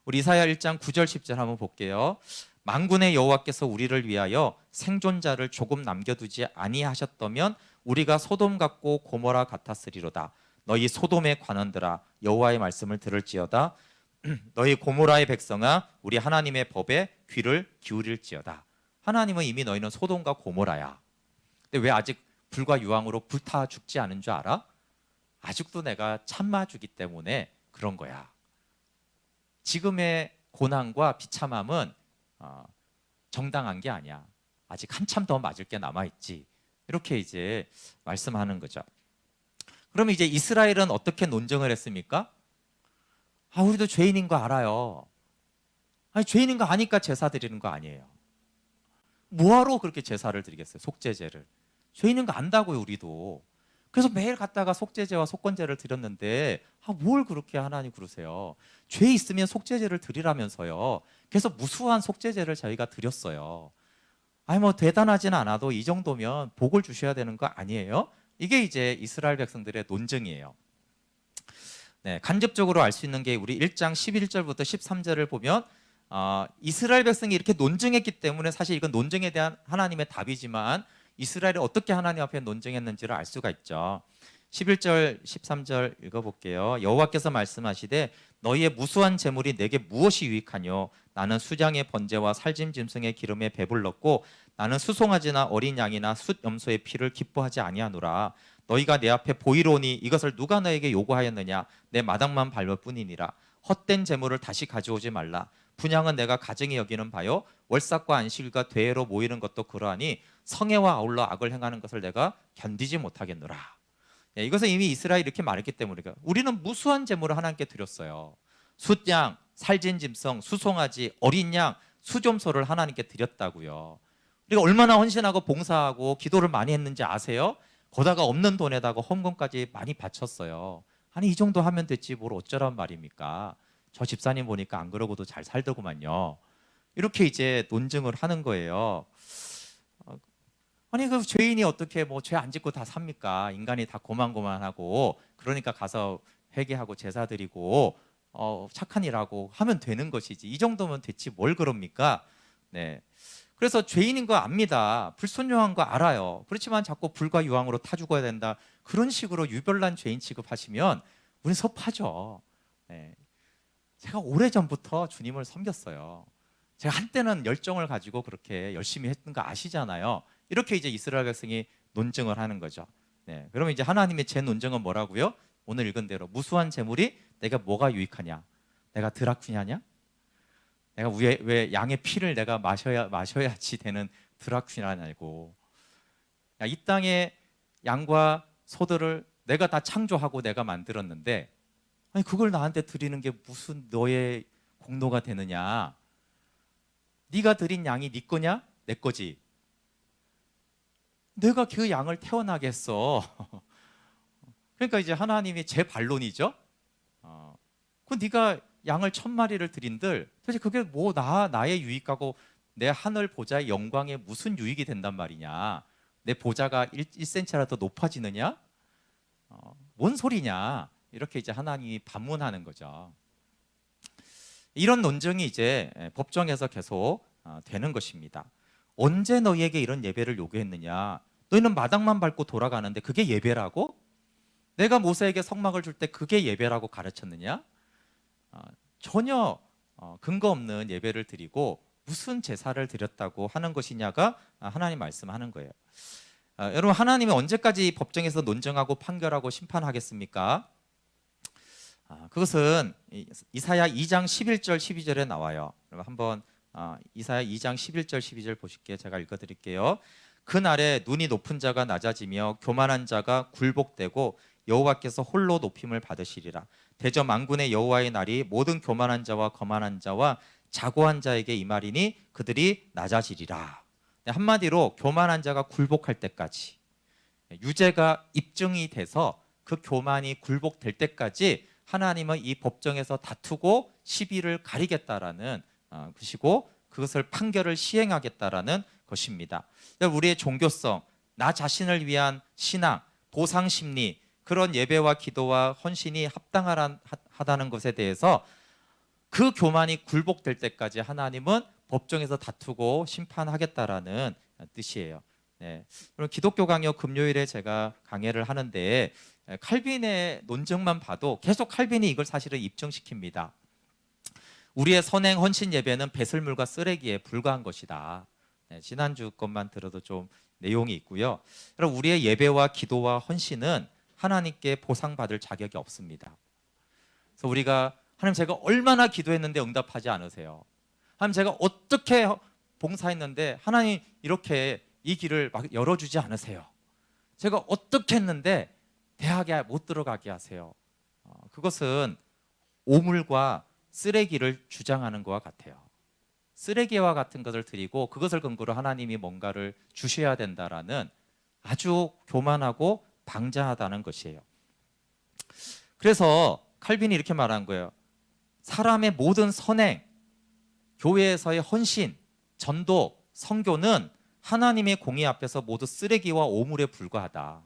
우리 이사야 1장 9절 10절 한번 볼게요. 만군의 여호와께서 우리를 위하여 생존자를 조금 남겨두지 아니하셨다면 우리가 소돔 같고 고모라 같았으리로다. 너희 소돔의 관원들아 여호와의 말씀을 들을지어다. 너희 고모라의 백성아 우리 하나님의 법에 귀를 기울일지어다. 하나님은 이미 너희는 소돔과 고모라야. 근데 왜 아직 불과 유황으로 불타 죽지 않은 줄 알아? 아직도 내가 참아주기 때문에 그런 거야. 지금의 고난과 비참함은 정당한 게 아니야. 아직 한참 더 맞을 게 남아있지. 이렇게 이제 말씀하는 거죠. 그럼 이제 이스라엘은 어떻게 논증을 했습니까? 우리도 죄인인 거 알아요. 아니, 죄인인 거 아니까 제사 드리는 거 아니에요. 뭐하러 그렇게 제사를 드리겠어요? 속죄제를. 죄인인 거 안다고요, 우리도. 그래서 매일 갔다가 속죄제와 속건제를 드렸는데 뭘 그렇게 하나님 그러세요? 죄 있으면 속죄제를 드리라면서요. 그래서 무수한 속죄제를 저희가 드렸어요. 아니 뭐 대단하진 않아도 이 정도면 복을 주셔야 되는 거 아니에요? 이게 이제 이스라엘 백성들의 논증이에요. 네, 간접적으로 알 수 있는 게 우리 1장 11절부터 13절을 보면 이스라엘 백성이 이렇게 논증했기 때문에 사실 이건 논증에 대한 하나님의 답이지만 이스라엘이 어떻게 하나님 앞에 논증했는지를 알 수가 있죠. 11절 13절 읽어볼게요. 여호와께서 말씀하시되 너희의 무수한 재물이 내게 무엇이 유익하뇨? 나는 수장의 번제와 살짐 짐승의 기름에 배불렀고 나는 수송아지나 어린 양이나 숫 염소의 피를 기뻐하지 아니하노라. 너희가 내 앞에 보이로니 이것을 누가 너에게 요구하였느냐? 내 마당만 밟을 뿐이니라. 헛된 재물을 다시 가져오지 말라. 분향은 내가 가증히 여기는 바요 월삭과 안식일과 대회로 모이는 것도 그러하니 성애와 아울러 악을 행하는 것을 내가 견디지 못하겠노라. 이것은 이미 이스라엘이 이렇게 말했기 때문에 우리는 무수한 재물을 하나님께 드렸어요. 숫양, 살진 짐승, 수송아지, 어린 양, 수점소를 하나님께 드렸다고요. 우리가 얼마나 헌신하고 봉사하고 기도를 많이 했는지 아세요? 거다가 없는 돈에다가 헌금까지 많이 바쳤어요. 아니 이 정도 하면 됐지 뭘 어쩌란 말입니까? 저 집사님 보니까 안 그러고도 잘 살더구만요. 이렇게 이제 논증을 하는 거예요. 아니 그 죄인이 어떻게 뭐 죄 안 짓고 다 삽니까? 인간이 다 고만고만하고 그러니까 가서 회개하고 제사 드리고 착한 일하고 하면 되는 것이지. 이 정도면 됐지 뭘 그럽니까? 네. 그래서 죄인인 거 압니다. 불순종한 거 알아요. 그렇지만 자꾸 불과 유황으로 타 죽어야 된다. 그런 식으로 유별난 죄인 취급하시면 우리는 섭하죠. 네. 제가 오래전부터 주님을 섬겼어요. 제가 한때는 열정을 가지고 그렇게 열심히 했던 거 아시잖아요. 이렇게 이제 이스라엘 백성이 논증을 하는 거죠. 네. 그러면 이제 하나님의 제 논증은 뭐라고요? 오늘 읽은 대로 무수한 재물이 내가 뭐가 유익하냐? 내가 드라쿠냐냐? 내가 왜 양의 피를 내가 마셔야지 되는 드라쿠냐냐고. 이 땅에 양과 소들을 내가 다 창조하고 내가 만들었는데 아니 그걸 나한테 드리는 게 무슨 너의 공로가 되느냐? 네가 드린 양이 네 거냐? 내 거지. 내가 그 양을 태어나게 했어. 그러니까 이제 하나님이 제 반론이죠. 그 네가 양을 1000마리를 드린들 도대체 그게 뭐 나의 유익하고 내 하늘 보좌의 영광에 무슨 유익이 된단 말이냐? 내 보좌가 1cm라도 높아지느냐? 뭔 소리냐? 이렇게 이제 하나님이 반문하는 거죠. 이런 논쟁이 이제 법정에서 계속 되는 것입니다. 언제 너희에게 이런 예배를 요구했느냐? 너희는 마당만 밟고 돌아가는데 그게 예배라고? 내가 모세에게 성막을 줄 때 그게 예배라고 가르쳤느냐? 전혀 근거 없는 예배를 드리고 무슨 제사를 드렸다고 하는 것이냐가 하나님 말씀하는 거예요. 여러분 하나님이 언제까지 법정에서 논쟁하고 판결하고 심판하겠습니까? 그것은 이사야 2장 11절 12절에 나와요. 여러분 한번 이사야 2장 11절 12절 보실게요. 제가 읽어드릴게요. 그날에 눈이 높은 자가 낮아지며 교만한 자가 굴복되고 여호와께서 홀로 높임을 받으시리라. 대저 만군의 여호와의 날이 모든 교만한 자와 거만한 자와 자고한 자에게 임하리니 그들이 낮아지리라. 한마디로 교만한 자가 굴복할 때까지, 유죄가 입증이 돼서 그 교만이 굴복될 때까지 하나님은 이 법정에서 다투고 시비를 가리겠다라는 것이고 그것을 판결을 시행하겠다라는 것입니다. 우리의 종교성, 나 자신을 위한 신앙, 보상 심리, 그런 예배와 기도와 헌신이 합당하다는 것에 대해서 그 교만이 굴복될 때까지 하나님은 법정에서 다투고 심판하겠다라는 뜻이에요. 네. 그럼 기독교 강요 금요일에 제가 강해를 하는데 칼빈의 논증만 봐도 계속 칼빈이 이걸 사실은 입증시킵니다. 우리의 선행 헌신 예배는 배설물과 쓰레기에 불과한 것이다. 네, 지난주 것만 들어도 좀 내용이 있고요. 그럼 우리의 예배와 기도와 헌신은 하나님께 보상받을 자격이 없습니다. 그래서 우리가 하나님 제가 얼마나 기도했는데 응답하지 않으세요? 하나님 제가 어떻게 봉사했는데 하나님 이렇게 이 길을 막 열어주지 않으세요? 제가 어떻게 했는데 대학에 못 들어가게 하세요? 그것은 오물과 쓰레기를 주장하는 것과 같아요. 쓰레기와 같은 것을 드리고 그것을 근거로 하나님이 뭔가를 주셔야 된다라는 아주 교만하고 방자하다는 것이에요. 그래서 칼빈이 이렇게 말한 거예요. 사람의 모든 선행, 교회에서의 헌신, 전도, 선교는 하나님의 공의 앞에서 모두 쓰레기와 오물에 불과하다.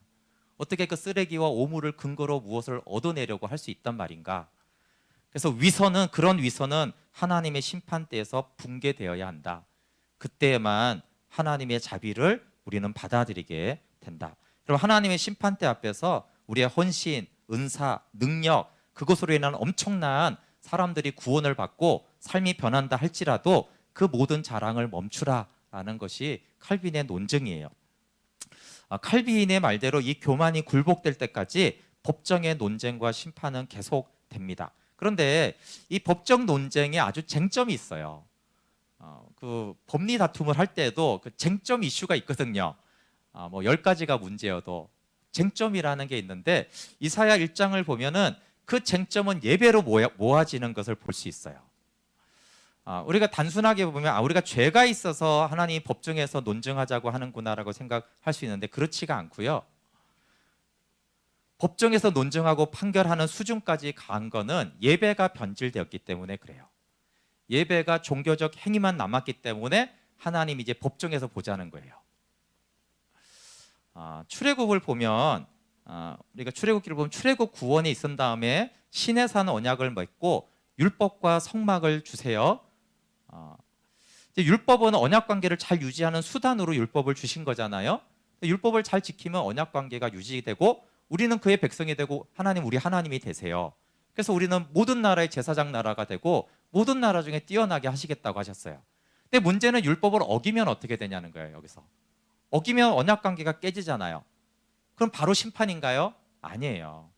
어떻게 그 쓰레기와 오물을 근거로 무엇을 얻어내려고 할 수 있단 말인가? 그래서 위선은, 그런 위선은 하나님의 심판대에서 붕괴되어야 한다. 그때에만 하나님의 자비를 우리는 받아들이게 된다. 그럼 하나님의 심판대 앞에서 우리의 헌신, 은사, 능력, 그것으로 인한 엄청난 사람들이 구원을 받고 삶이 변한다 할지라도 그 모든 자랑을 멈추라라는 것이 칼빈의 논증이에요. 칼빈의 말대로 이 교만이 굴복될 때까지 법정의 논쟁과 심판은 계속됩니다. 그런데 이 법정 논쟁에 아주 쟁점이 있어요. 그 법리 다툼을 할 때도 그 쟁점 이슈가 있거든요. 뭐 10가지가 문제여도 쟁점이라는 게 있는데 이사야 1장을 보면은 그 쟁점은 예배로 모아지는 것을 볼 수 있어요. 우리가 단순하게 보면 우리가 죄가 있어서 하나님이 법정에서 논증하자고 하는구나라고 생각할 수 있는데 그렇지가 않고요. 법정에서 논증하고 판결하는 수준까지 간 거는 예배가 변질되었기 때문에 그래요. 예배가 종교적 행위만 남았기 때문에 하나님이 이제 법정에서 보자는 거예요. 출애굽을 보면 우리가 출애굽기를 보면 출애굽 구원이 있은 다음에 시내산 언약을 맺고 율법과 성막을 주세요. 율법은 언약 관계를 잘 유지하는 수단으로 율법을 주신 거잖아요. 율법을 잘 지키면 언약 관계가 유지되고 우리는 그의 백성이 되고 하나님 우리 하나님이 되세요. 그래서 우리는 모든 나라의 제사장 나라가 되고 모든 나라 중에 뛰어나게 하시겠다고 하셨어요. 근데 문제는 율법을 어기면 어떻게 되냐는 거예요. 여기서 어기면 언약 관계가 깨지잖아요. 그럼 바로 심판인가요? 아니에요.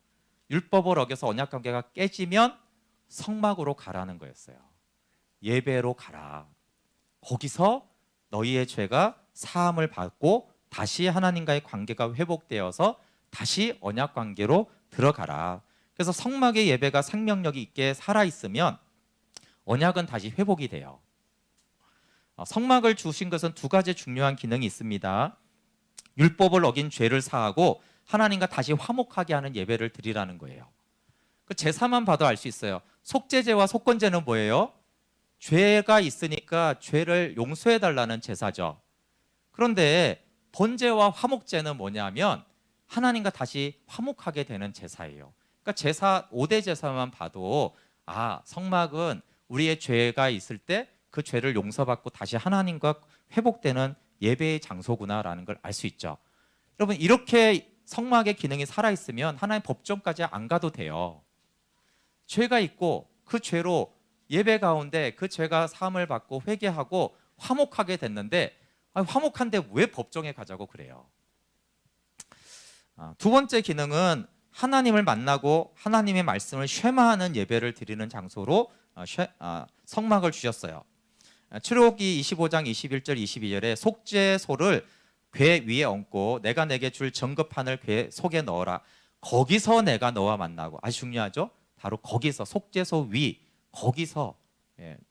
율법을 어겨서 언약 관계가 깨지면 성막으로 가라는 거였어요. 예배로 가라. 거기서 너희의 죄가 사함을 받고 다시 하나님과의 관계가 회복되어서 다시 언약 관계로 들어가라. 그래서 성막의 예배가 생명력이 있게 살아있으면 언약은 다시 회복이 돼요. 성막을 주신 것은 두 가지 중요한 기능이 있습니다. 율법을 어긴 죄를 사하고 하나님과 다시 화목하게 하는 예배를 드리라는 거예요. 그 제사만 봐도 알 수 있어요. 속죄제와 속건제는 뭐예요? 죄가 있으니까 죄를 용서해 달라는 제사죠. 그런데 번제와 화목제는 뭐냐면 하나님과 다시 화목하게 되는 제사예요. 그러니까 제사 5대 제사만 봐도 성막은 우리의 죄가 있을 때 그 죄를 용서받고 다시 하나님과 회복되는 예배의 장소구나라는 걸 알 수 있죠. 여러분 이렇게 성막의 기능이 살아있으면 하나님 법정까지 안 가도 돼요. 죄가 있고 그 죄로 예배 가운데 그 죄가 사함을 받고 회개하고 화목하게 됐는데 화목한데 왜 법정에 가자고 그래요? 두 번째 기능은 하나님을 만나고 하나님의 말씀을 쉐마하는 예배를 드리는 장소로 성막을 주셨어요. 출애굽기 25장 21절 22절에 속죄소를 궤 위에 얹고 내가 내게 줄 정금판을 궤 속에 넣어라. 거기서 내가 너와 만나고 아주 중요하죠. 바로 거기서 속죄소 위 거기서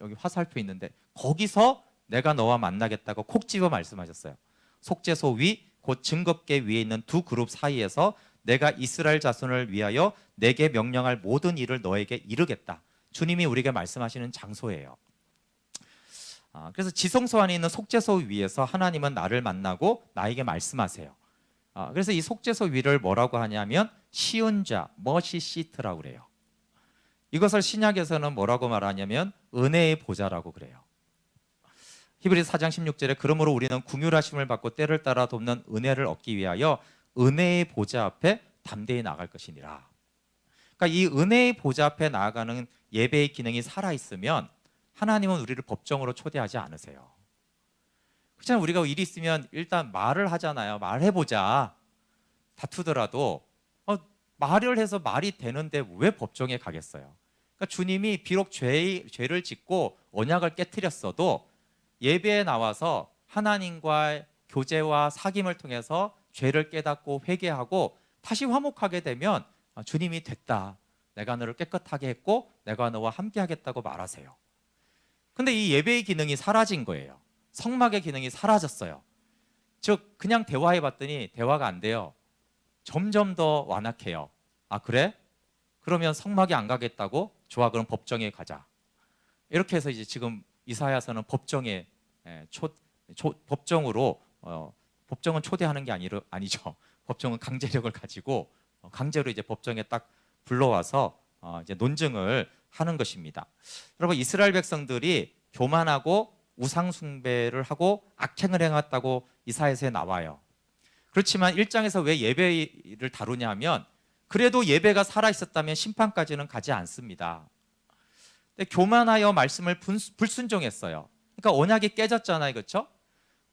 여기 화살표 있는데 거기서 내가 너와 만나겠다고 콕 집어 말씀하셨어요. 속죄소 위 곧 증거궤 위에 있는 두 그룹 사이에서 내가 이스라엘 자손을 위하여 내게 명령할 모든 일을 너에게 이르겠다. 주님이 우리에게 말씀하시는 장소예요. 그래서 지성소 안에 있는 속죄소 위에서 하나님은 나를 만나고 나에게 말씀하세요. 그래서 이 속죄소 위를 뭐라고 하냐면 시은자, 머시 시트라고 그래요. 이것을 신약에서는 뭐라고 말하냐면 은혜의 보좌라고 그래요. 히브리서 4장 16절에 그러므로 우리는 긍휼하심을 받고 때를 따라 돕는 은혜를 얻기 위하여 은혜의 보좌 앞에 담대히 나갈 것이니라. 그러니까 이 은혜의 보좌 앞에 나아가는 예배의 기능이 살아있으면 하나님은 우리를 법정으로 초대하지 않으세요. 그렇잖아요. 우리가 일 있으면 일단 말을 하잖아요. 말해보자. 다투더라도 말을 해서 말이 되는데 왜 법정에 가겠어요? 그러니까 주님이 비록 죄를 짓고 언약을 깨트렸어도 예배에 나와서 하나님과의 교제와 사귐을 통해서 죄를 깨닫고 회개하고 다시 화목하게 되면 주님이 됐다. 내가 너를 깨끗하게 했고 내가 너와 함께 하겠다고 말하세요. 근데 이 예배의 기능이 사라진 거예요. 성막의 기능이 사라졌어요. 즉 그냥 대화해 봤더니 대화가 안 돼요. 점점 더 완악해요. 아 그래? 그러면 성막에 안 가겠다고? 좋아, 그럼 법정에 가자. 이렇게 해서 이제 지금 이사야서는 법정에 법정으로 법정은 초대하는 게 아니죠. 법정은 강제력을 가지고 강제로 이제 법정에 딱 불러와서 이제 논증을 하는 것입니다. 여러분 이스라엘 백성들이 교만하고 우상 숭배를 하고 악행을 행했다고 이사야서에 나와요. 그렇지만 1장에서 왜 예배를 다루냐면 그래도 예배가 살아있었다면 심판까지는 가지 않습니다. 근데 교만하여 말씀을 불순종했어요. 그러니까 언약이 깨졌잖아요. 그렇죠?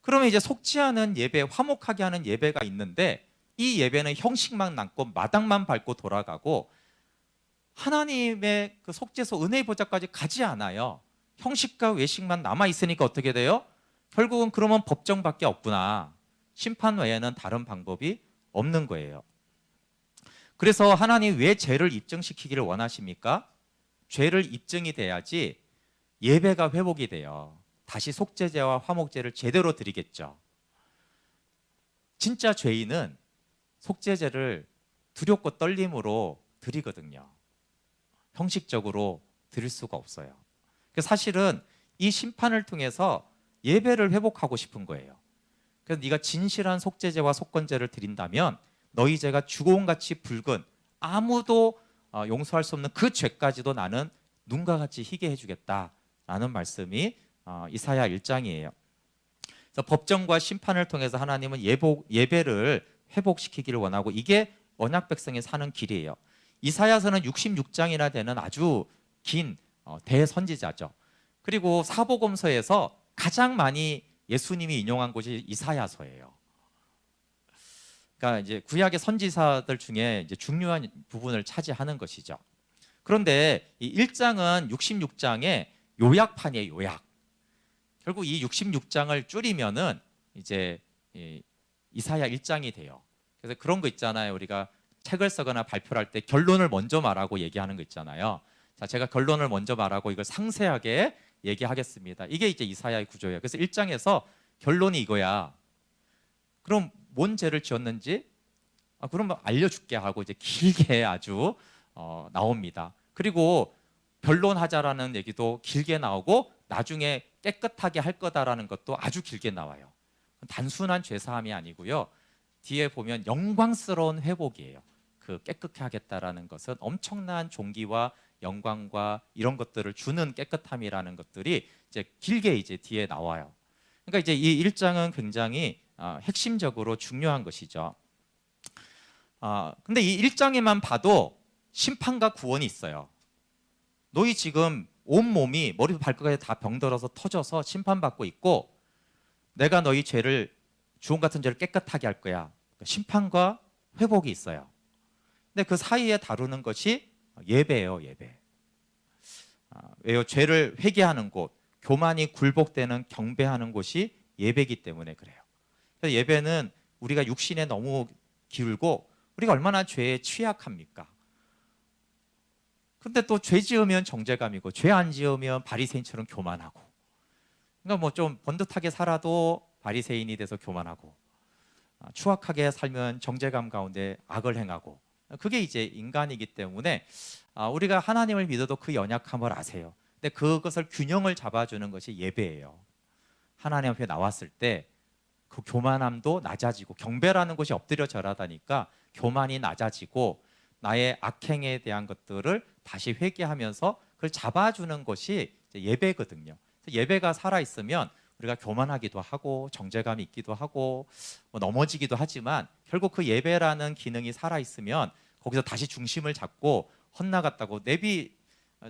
그러면 이제 속지 않은 예배, 화목하게 하는 예배가 있는데 이 예배는 형식만 남고 마당만 밟고 돌아가고 하나님의 그 속죄소 은혜의 보좌까지 가지 않아요. 형식과 외식만 남아있으니까 어떻게 돼요? 결국은 그러면 법정밖에 없구나. 심판 외에는 다른 방법이 없는 거예요. 그래서 하나님 왜 죄를 입증시키기를 원하십니까? 죄를 입증이 돼야지 예배가 회복이 돼요. 다시 속죄제와 화목제를 제대로 드리겠죠. 진짜 죄인은 속죄제를 두렵고 떨림으로 드리거든요. 형식적으로 드릴 수가 없어요. 사실은 이 심판을 통해서 예배를 회복하고 싶은 거예요. 그래서 네가 진실한 속죄제와 속건제를 드린다면 너희 죄가 주공같이 붉은 아무도 용서할 수 없는 그 죄까지도 나는 눈과 같이 희게 해주겠다라는 말씀이 이사야 1장이에요. 그래서 법정과 심판을 통해서 하나님은 예배를 회복시키기를 원하고 이게 언약 백성이 사는 길이에요. 이사야서는 66장이나 되는 아주 긴 대선지자죠. 그리고 사복음서에서 가장 많이 예수님이 인용한 곳이 이사야서예요. 그러니까 이제 구약의 선지사들 중에 이제 중요한 부분을 차지하는 것이죠. 그런데 이 1장은 66장의 요약판이에요. 요약. 결국 이 66장을 줄이면은 이제 이사야 1장이 돼요. 그래서 그런 거 있잖아요. 우리가 책을 쓰거나 발표를 할 때 결론을 먼저 말하고 얘기하는 거 있잖아요. 자, 제가 결론을 먼저 말하고 이걸 상세하게 얘기하겠습니다. 이게 이제 이사야의 구조예요. 그래서 1장에서 결론이 이거야. 그럼 뭔 죄를 지었는지 그럼 알려줄게 하고 이제 길게 아주 나옵니다. 그리고 변론하자라는 얘기도 길게 나오고 나중에 깨끗하게 할 거다라는 것도 아주 길게 나와요. 단순한 죄사함이 아니고요. 뒤에 보면 영광스러운 회복이에요. 그 깨끗하게 하겠다라는 것은 엄청난 존귀와 영광과 이런 것들을 주는 깨끗함이라는 것들이 이제 길게 이제 뒤에 나와요. 그러니까 이제 이 1장은 굉장히 핵심적으로 중요한 것이죠. 근데 이 1장에만 봐도 심판과 구원이 있어요. 너희 지금 온몸이 머리부터 발끝까지 다 병들어서 터져서 심판받고 있고 내가 너희 죄를 주홍 같은 죄를 깨끗하게 할 거야. 심판과 회복이 있어요. 근데 그 사이에 다루는 것이 예배예요. 예배. 왜요? 죄를 회개하는 곳, 교만이 굴복되는 경배하는 곳이 예배이기 때문에 그래요. 그래서 예배는 우리가 육신에 너무 기울고 우리가 얼마나 죄에 취약합니까? 근데 또 죄 지으면 정죄감이고 죄 안 지으면 바리새인처럼 교만하고, 그러니까 뭐 좀 번듯하게 살아도 바리새인이 돼서 교만하고, 추악하게 살면 정죄감 가운데 악을 행하고, 그게 이제 인간이기 때문에 우리가 하나님을 믿어도 그 연약함을 아세요. 근데 그것을 균형을 잡아주는 것이 예배예요. 하나님 앞에 나왔을 때 그 교만함도 낮아지고, 경배라는 것이 엎드려 절하다니까 교만이 낮아지고 나의 악행에 대한 것들을 다시 회개하면서 그걸 잡아주는 것이 이제 예배거든요. 예배가 살아있으면 우리가 교만하기도 하고 정죄감이 있기도 하고 뭐 넘어지기도 하지만, 결국 그 예배라는 기능이 살아있으면 거기서 다시 중심을 잡고, 헛나갔다고 내비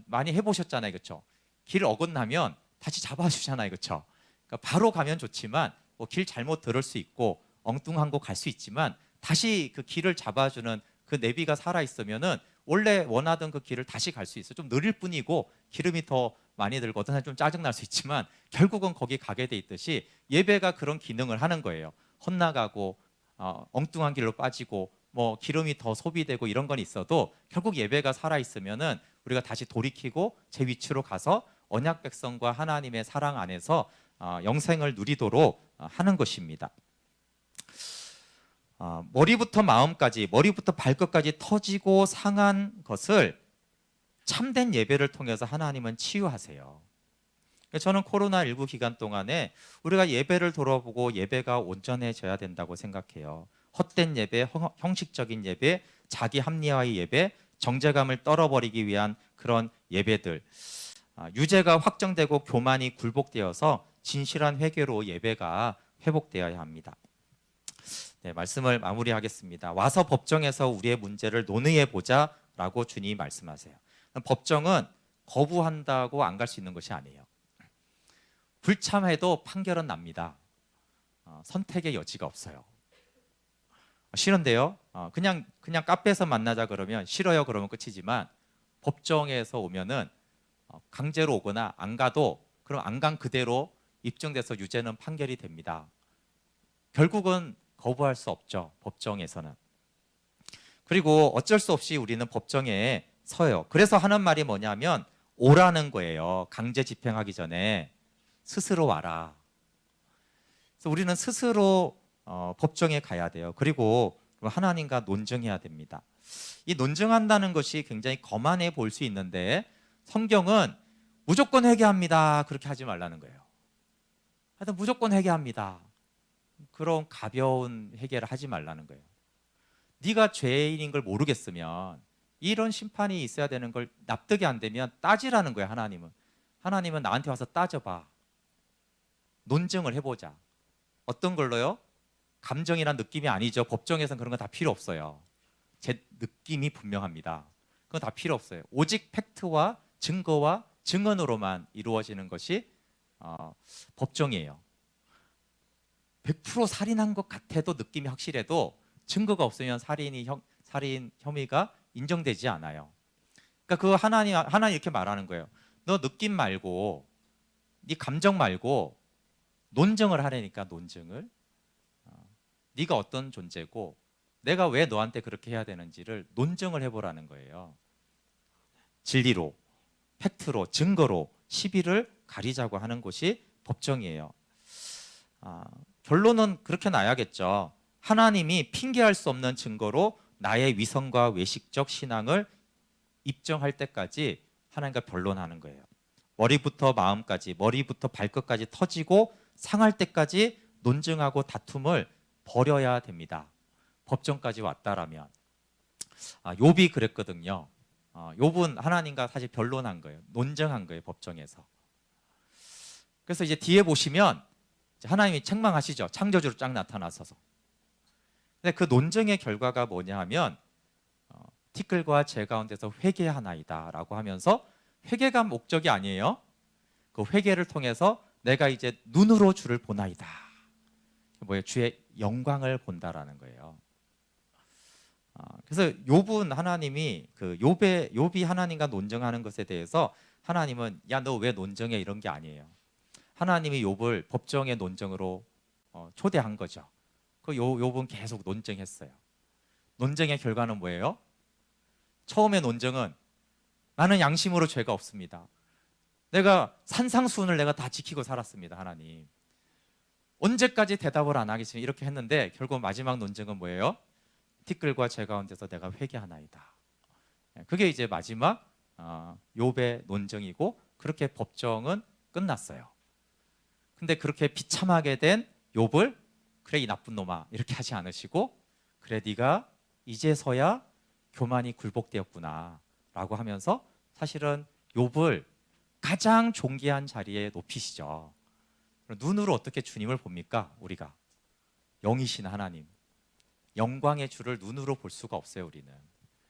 많이 해보셨잖아요, 그렇죠? 길 어긋나면 다시 잡아주잖아요, 그렇죠? 그러니까 바로 가면 좋지만 뭐 길 잘못 들을 수 있고 엉뚱한 곳 갈 수 있지만, 다시 그 길을 잡아주는 그 내비가 살아있으면은 원래 원하던 그 길을 다시 갈 수 있어요. 좀 느릴 뿐이고 기름이 더 많이 들고 어떤 사람 좀 짜증날 수 있지만 결국은 거기 가게 돼 있듯이, 예배가 그런 기능을 하는 거예요. 헛나가고 엉뚱한 길로 빠지고 뭐 기름이 더 소비되고 이런 건 있어도, 결국 예배가 살아있으면은 우리가 다시 돌이키고 제 위치로 가서 언약 백성과 하나님의 사랑 안에서 영생을 누리도록 하는 것입니다. 머리부터 마음까지, 머리부터 발끝까지 터지고 상한 것을 참된 예배를 통해서 하나님은 치유하세요. 저는 코로나19 기간 동안에 우리가 예배를 돌아보고 예배가 온전해져야 된다고 생각해요. 헛된 예배, 형식적인 예배, 자기 합리화의 예배, 정죄감을 떨어버리기 위한 그런 예배들, 유죄가 확정되고 교만이 굴복되어서 진실한 회개로 예배가 회복되어야 합니다. 네, 말씀을 마무리하겠습니다. 와서 법정에서 우리의 문제를 논의해 보자라고 주님이 말씀하세요. 법정은 거부한다고 안 갈 수 있는 것이 아니에요. 불참해도 판결은 납니다. 선택의 여지가 없어요. 싫은데요? 그냥 카페에서 만나자 그러면 싫어요 그러면 끝이지만, 법정에서 오면은 강제로 오거나 안 가도 그럼 안 간 그대로 입증돼서 유죄는 판결이 됩니다. 결국은 거부할 수 없죠, 법정에서는. 그리고 어쩔 수 없이 우리는 법정에 서요. 그래서 하는 말이 뭐냐면 오라는 거예요. 강제 집행하기 전에 스스로 와라. 그래서 우리는 스스로 법정에 가야 돼요. 그리고 하나님과 논증해야 됩니다. 이 논증한다는 것이 굉장히 거만해 보일 수 있는데, 성경은 무조건 회개합니다 그렇게 하지 말라는 거예요. 하여튼 무조건 회개합니다, 그런 가벼운 회개를 하지 말라는 거예요. 네가 죄인인 걸 모르겠으면, 이런 심판이 있어야 되는 걸 납득이 안 되면 따지라는 거예요. 하나님은 나한테 와서 따져봐, 논증을 해보자. 어떤 걸로요? 감정이란 느낌이 아니죠. 법정에서는 그런 거 다 필요 없어요. 제 느낌이 분명합니다. 그건 다 필요 없어요. 오직 팩트와 증거와 증언으로만 이루어지는 것이 법정이에요. 100% 살인한 것 같아도 느낌이 확실해도 증거가 없으면 살인 혐의가 인정되지 않아요. 그러니까 그 하나님 이렇게 말하는 거예요. 너 느낌 말고, 네 감정 말고 논증을 하라니까. 논증을. 네가 어떤 존재고 내가 왜 너한테 그렇게 해야 되는지를 논증을 해보라는 거예요. 진리로, 팩트로, 증거로 시비를 가리자고 하는 곳이 법정이에요. 결론은 그렇게 나야겠죠. 하나님이 핑계할 수 없는 증거로 나의 위선과 외식적 신앙을 입증할 때까지 하나님과 변론하는 거예요. 머리부터 마음까지, 머리부터 발끝까지 터지고 상할 때까지 논증하고 다툼을 버려야 됩니다. 법정까지 왔다라면. 욥이 그랬거든요. 욥은 하나님과 사실 변론한 거예요. 논쟁한 거예요, 법정에서. 그래서 이제 뒤에 보시면 하나님이 책망하시죠. 창조주로 쫙 나타나셔서. 근데 그 논쟁의 결과가 뭐냐 하면 티끌과 재 가운데서 회개하나이다 라고 하면서, 회개가 목적이 아니에요. 그 회개를 통해서 내가 이제 눈으로 주를 보나이다. 뭐예요? 주의 영광을 본다라는 거예요. 그래서 욥은 하나님이 욥이 하나님과 논쟁하는 것에 대해서 하나님은 야 너 왜 논쟁해 이런 게 아니에요. 하나님이 욥을 법정의 논쟁으로 초대한 거죠. 그 욥은 계속 논쟁했어요. 논쟁의 결과는 뭐예요? 처음에 논쟁은 나는 양심으로 죄가 없습니다. 내가 산상수훈을 내가 다 지키고 살았습니다. 하나님. 언제까지 대답을 안 하겠습니까? 이렇게 했는데 결국 마지막 논쟁은 뭐예요? 티끌과 재 가운데서 내가 회개하나이다. 그게 이제 마지막 욥의 논쟁이고 그렇게 법정은 끝났어요. 근데 그렇게 비참하게 된 욥을 그래 이 나쁜 놈아 이렇게 하지 않으시고 그래 네가 이제서야 교만이 굴복되었구나 라고 하면서 사실은 욥을 가장 존귀한 자리에 높이시죠. 눈으로 어떻게 주님을 봅니까? 우리가 영이신 하나님, 영광의 주를 눈으로 볼 수가 없어요 우리는.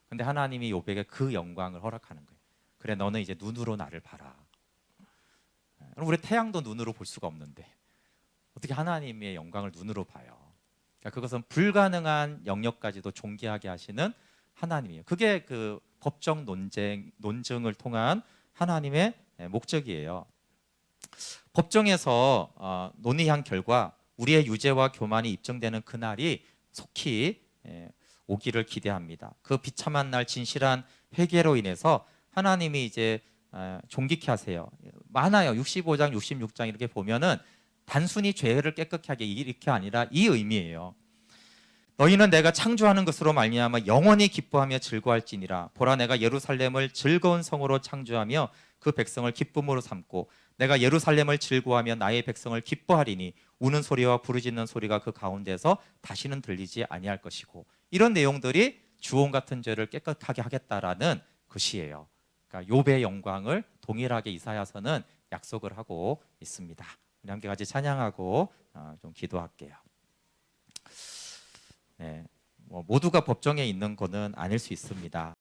근데 하나님이 욥에게 그 영광을 허락하는 거예요. 그래 너는 이제 눈으로 나를 봐라. 그럼 우리 태양도 눈으로 볼 수가 없는데 어떻게 하나님의 영광을 눈으로 봐요? 그러니까 그것은 불가능한 영역까지도 존귀하게 하시는 하나님이에요. 그게 그 법정 논증을 통한 하나님의 목적이에요. 법정에서 논의한 결과 우리의 유죄와 교만이 입증되는 그날이 속히 오기를 기대합니다. 그 비참한 날 진실한 회개로 인해서 하나님이 이제 존귀케 하세요. 많아요. 65장, 66장 이렇게 보면은 단순히 죄를 깨끗하게 하게 이렇게 아니라 이 의미예요. 너희는 내가 창조하는 것으로 말미암아 영원히 기뻐하며 즐거워할지니라. 보라 내가 예루살렘을 즐거운 성으로 창조하며 그 백성을 기쁨으로 삼고 내가 예루살렘을 즐거워하며 나의 백성을 기뻐하리니 우는 소리와 부르짖는 소리가 그 가운데서 다시는 들리지 아니할 것이고 이런 내용들이 주홍 같은 죄를 깨끗하게 하겠다라는 것이에요. 그러니까 욥의 영광을 동일하게 이사야서는 약속을 하고 있습니다. 우리 함께 같이 찬양하고 좀 기도할게요. 네, 모두가 법정에 있는 것은 아닐 수 있습니다.